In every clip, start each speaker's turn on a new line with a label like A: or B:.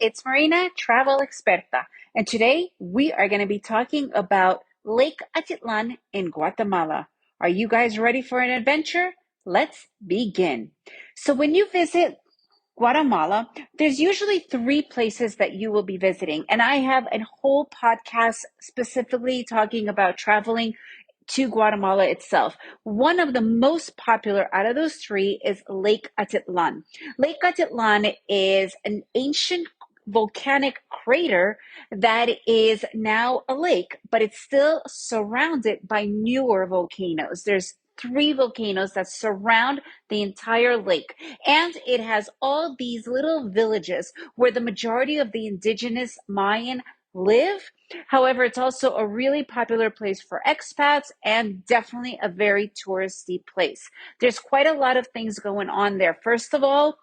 A: it's Marina, travel experta, and today we are going to be talking about Lake Atitlan in Guatemala. Are you guys ready for an adventure? Let's begin. So when you visit Guatemala, there's usually three places that you will be visiting, and I have a whole podcast specifically talking about traveling to Guatemala itself. One of the most popular out of those three is Lake Atitlan. Lake Atitlan is an ancient volcanic crater that is now a lake, but it's still surrounded by newer volcanoes. There's three volcanoes that surround the entire lake, and it has all these little villages where the majority of the indigenous Mayan live. However, it's also a really popular place for expats and definitely a very touristy place. There's quite a lot of things going on there. First of all,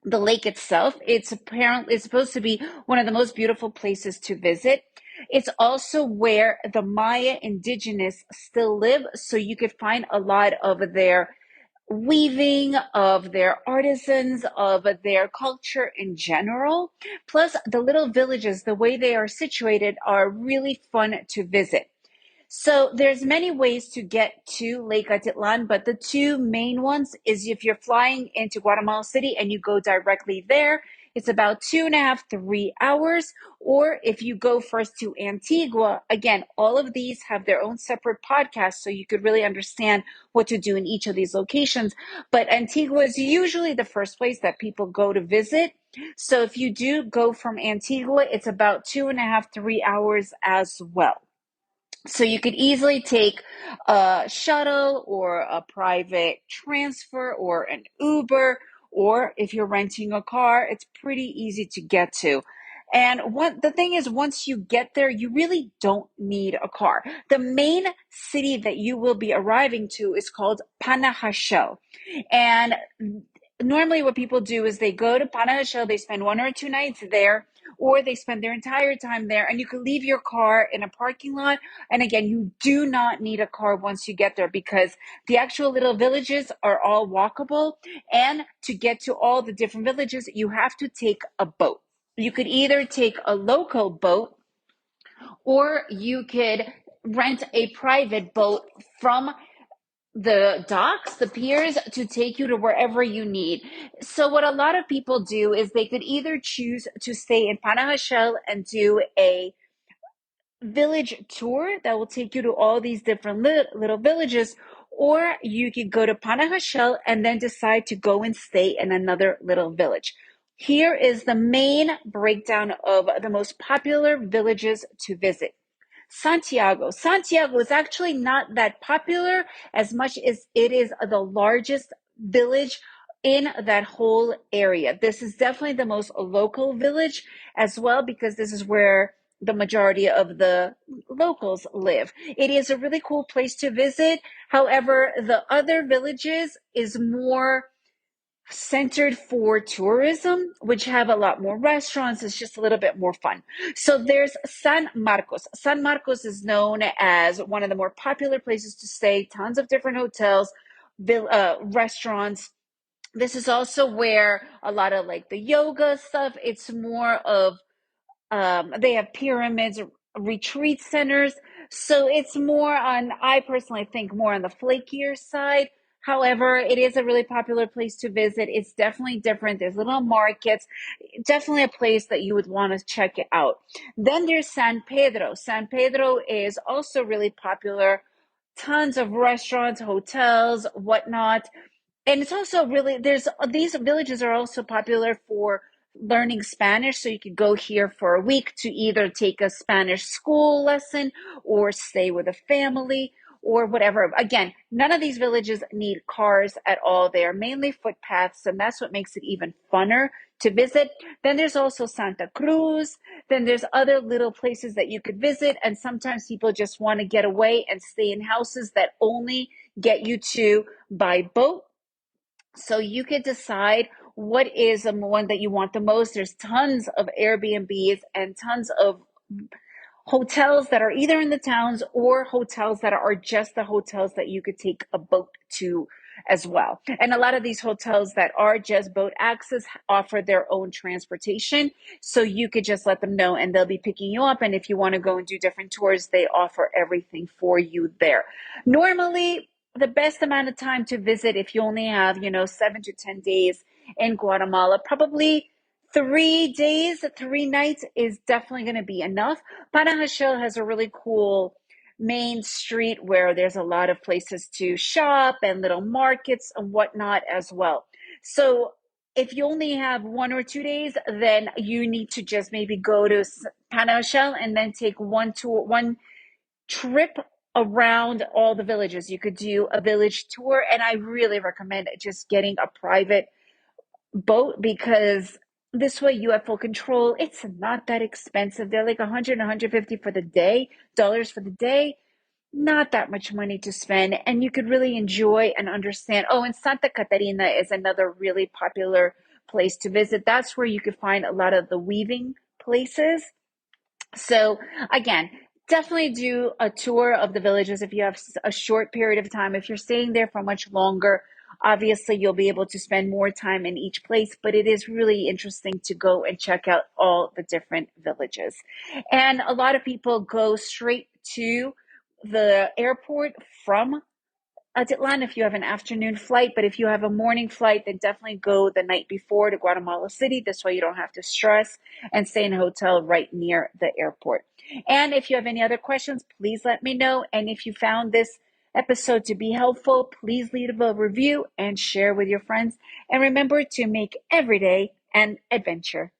A: the lake itself, it's supposed to be one of the most beautiful places to visit. It's also where the Maya indigenous still live, so you could find a lot of their weaving, of their artisans, of their culture in general. Plus, the little villages, the way they are situated, are really fun to visit. So there's many ways to get to Lake Atitlan, but the two main ones is if you're flying into Guatemala City and you go directly there, it's about 2.5, 3 hours. Or if you go first to Antigua, again, all of these have their own separate podcasts, so you could really understand what to do in each of these locations. But Antigua is usually the first place that people go to visit. So if you do go from Antigua, it's about 2.5, 3 hours as well. So you could easily take a shuttle or a private transfer or an Uber, or if you're renting a car, it's pretty easy to get to. And what the thing is, once you get there, you really don't need a car. The main city that you will be arriving to is called Panajachel. And normally what people do is they go to Panajachel, they spend 1 or 2 nights there, or they spend their entire time there, and you can leave your car in a parking lot. And again, you do not need a car once you get there because the actual little villages are all walkable. And to get to all the different villages, you have to take a boat. You could either take a local boat or you could rent a private boat from the docks, the piers, to take you to wherever you need. So what a lot of people do is they could either choose to stay in Panajachel and do a village tour that will take you to all these different little villages, or you could go to Panajachel and then decide to go and stay in another little village. Here is the main breakdown of the most popular villages to visit. Santiago. Santiago is actually not that popular as much as it is the largest village in that whole area. This is definitely the most local village as well because this is where the majority of the locals live. It is a really cool place to visit. However, the other villages is more centered for tourism, which have a lot more restaurants. It's just a little bit more fun. So there's San Marcos. San Marcos is known as one of the more popular places to stay, tons of different hotels, restaurants. This is also where a lot of like the yoga stuff, it's more of they have pyramids, retreat centers. So it's more on, I personally think, more on the flakier side. However, it is a really popular place to visit. It's definitely different. There's little markets, definitely a place that you would want to check it out. Then there's San Pedro. San Pedro is also really popular. Tons of restaurants, hotels, whatnot. And it's also really, there's these villages are also popular for learning Spanish. So you could go here for a week to either take a Spanish school lesson or stay with a family or whatever. Again, none of these villages need cars at all. They are mainly footpaths, and that's what makes it even funner to visit. Then there's also Santa Cruz. Then there's other little places that you could visit. And sometimes people just want to get away and stay in houses that only get you to by boat. So you could decide what is the one that you want the most. There's tons of Airbnbs and tons of hotels that are either in the towns or hotels that are just the hotels that you could take a boat to as well. And a lot of these hotels that are just boat access offer their own transportation. So you could just let them know and they'll be picking you up. And if you want to go and do different tours, they offer everything for you there. Normally, the best amount of time to visit, if you only have, 7 to 10 days in Guatemala, probably 3 days, 3 nights is definitely going to be enough. Panajachel has a really cool main street where there's a lot of places to shop and little markets and whatnot as well. So if you only have 1 or 2 days, then you need to just maybe go to Panajachel and then take one trip around all the villages. You could do a village tour, and I really recommend just getting a private boat because this way you have full control. It's not that expensive. They're like 100 and 150 for the day, dollars for the day. Not that much money to spend, and you could really enjoy and understand. Oh, and Santa Catarina is another really popular place to visit. That's where you could find a lot of the weaving places. So again, definitely do a tour of the villages if you have a short period of time. If you're staying there for much longer, obviously you'll be able to spend more time in each place, but it is really interesting to go and check out all the different villages. And a lot of people go straight to the airport from Atitlan if you have an afternoon flight, but if you have a morning flight, then definitely go the night before to Guatemala City. This way you don't have to stress and stay in a hotel right near the airport. And if you have any other questions, please let me know. And if you found this episode to be helpful, please leave a review and share with your friends. And remember to make every day an adventure.